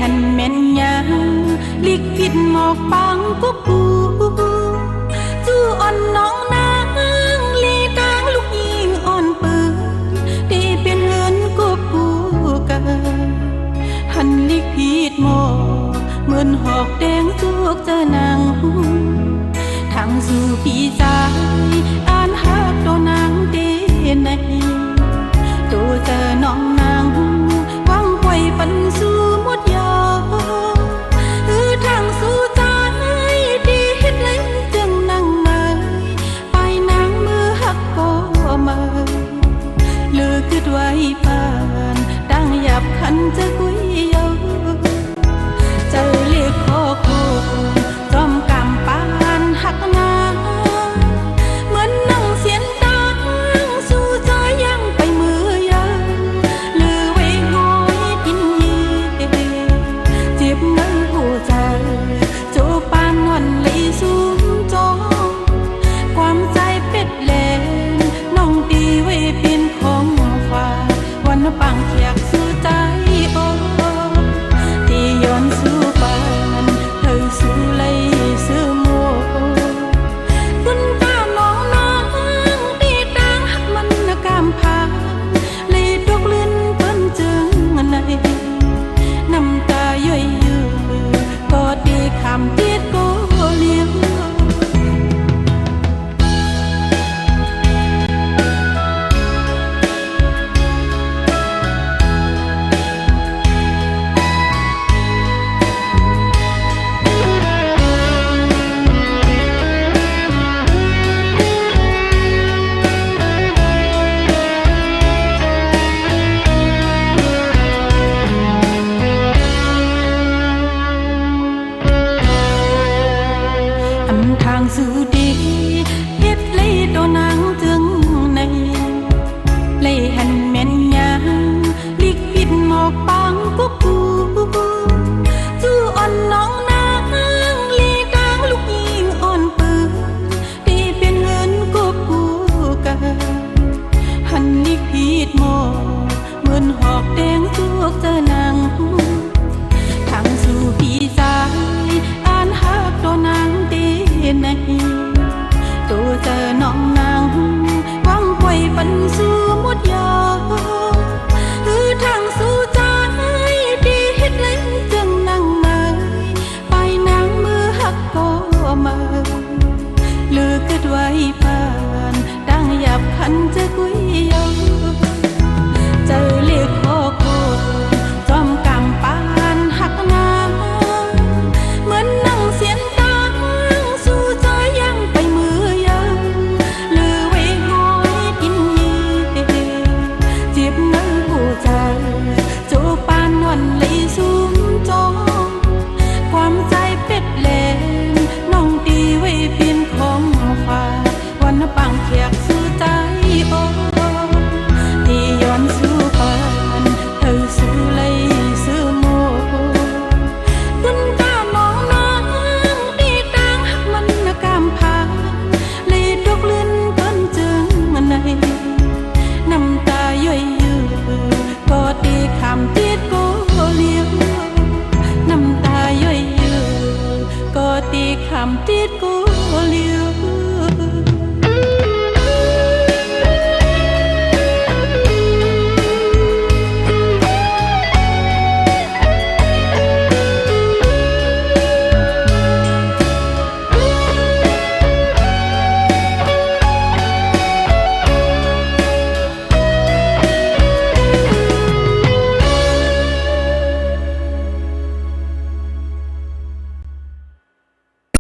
หันแม่นยาลิกผิดหมอกปังกุ๊กกูจู่อ่อนน้องนางลีตางลูกยิงอ่อนปืนได้เป็นเฮือนกุ๊กกูกันหันลิกผิดหมอกเหมือนหอกแดงสุกเจอนางทางสู่พี่สายอ่านหักตัวนางเดนในตัวเจอน้องนางวังไว้ปันสู่หมดยาทางสู่ใจดีเฮ็ดเลยจึงนั่งเมยไปนางมือหักก็เมยเลือคิดไว้ปานดังหยับขันจะกุยเยาเจอเรียกขอโคจอมกำปานหักนาเหมือนนั่งเสียนดังสู่ใจยังไปมือยาเลือไว้หอยดินเย่เจ็บในหัวใจโจปานนอนเลยสูงจอความใจเป็ดแหลมน้องตีไว้เป็นของฝากวันปังเขียกสู่ใจโอที่ย้อนสู่ปานเธอสู่เลยสู่มัวคุณตาน้องนางตีต่างหักมันกำพาเลยตกลื่นเปิ้นจึงในน้ำตาย่อยยือก็ดีคำติดก็เลี้ยงทางสู่เด